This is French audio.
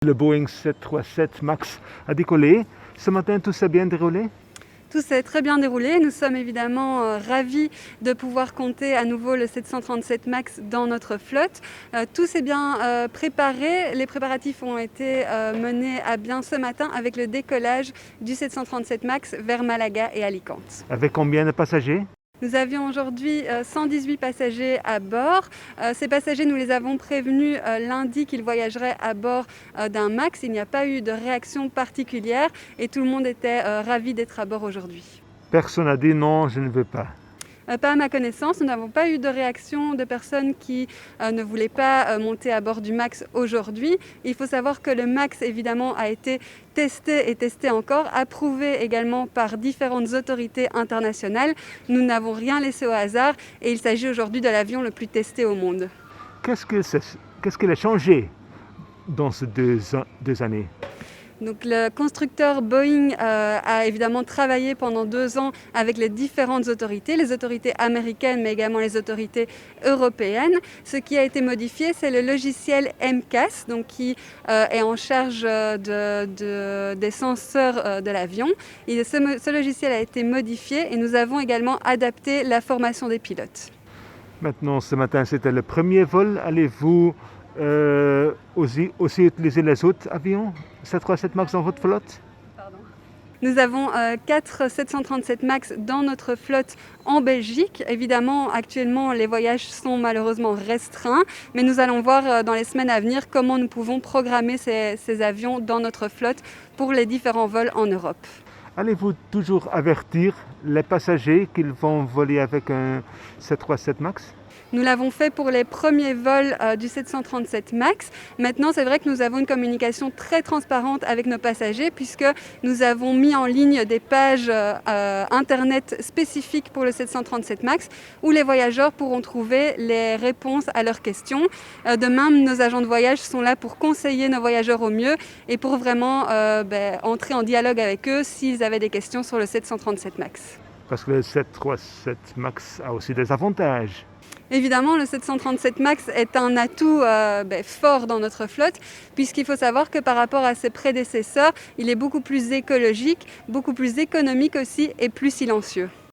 Le Boeing 737 MAX a décollé. Ce matin, tout s'est bien déroulé? Tout s'est très bien déroulé. Nous sommes évidemment ravis de pouvoir compter à nouveau le 737 MAX dans notre flotte. Tout s'est bien préparé. Les préparatifs ont été menés à bien ce matin avec le décollage du 737 MAX vers Malaga et Alicante. Avec combien de passagers? Nous avions aujourd'hui 118 passagers à bord. Ces passagers, nous les avons prévenus lundi qu'ils voyageraient à bord d'un MAX. Il n'y a pas eu de réaction particulière et tout le monde était ravi d'être à bord aujourd'hui. Personne n'a dit non, je ne veux pas. Pas à ma connaissance, nous n'avons pas eu de réaction de personnes qui ne voulaient pas monter à bord du MAX aujourd'hui. Il faut savoir que le MAX, évidemment, a été testé et testé encore, approuvé également par différentes autorités internationales. Nous n'avons rien laissé au hasard et il s'agit aujourd'hui de l'avion le plus testé au monde. Qu'est-ce qu'il a changé dans ces deux années? Donc, le constructeur Boeing a évidemment travaillé pendant 2 ans avec les différentes autorités, les autorités américaines mais également les autorités européennes. Ce qui a été modifié, c'est le logiciel MCAS, donc qui est en charge des senseurs de l'avion. Et ce logiciel a été modifié et nous avons également adapté la formation des pilotes. Maintenant, ce matin, c'était le premier vol. Allez-vous aussi utiliser les autres avions 737 MAX dans votre flotte? Nous avons 4 737 MAX dans notre flotte en Belgique. Évidemment, actuellement, les voyages sont malheureusement restreints, mais nous allons voir dans les semaines à venir comment nous pouvons programmer ces avions dans notre flotte pour les différents vols en Europe. Allez-vous toujours avertir les passagers qu'ils vont voler avec un 737 MAX? Nous l'avons fait pour les premiers vols du 737 MAX. Maintenant, c'est vrai que nous avons une communication très transparente avec nos passagers puisque nous avons mis en ligne des pages internet spécifiques pour le 737 MAX où les voyageurs pourront trouver les réponses à leurs questions. De même, nos agents de voyage sont là pour conseiller nos voyageurs au mieux et pour vraiment entrer en dialogue avec eux s'ils avaient des questions sur le 737 MAX. Parce que le 737 MAX a aussi des avantages. Évidemment, le 737 MAX est un atout fort dans notre flotte, puisqu'il faut savoir que par rapport à ses prédécesseurs, il est beaucoup plus écologique, beaucoup plus économique aussi et plus silencieux.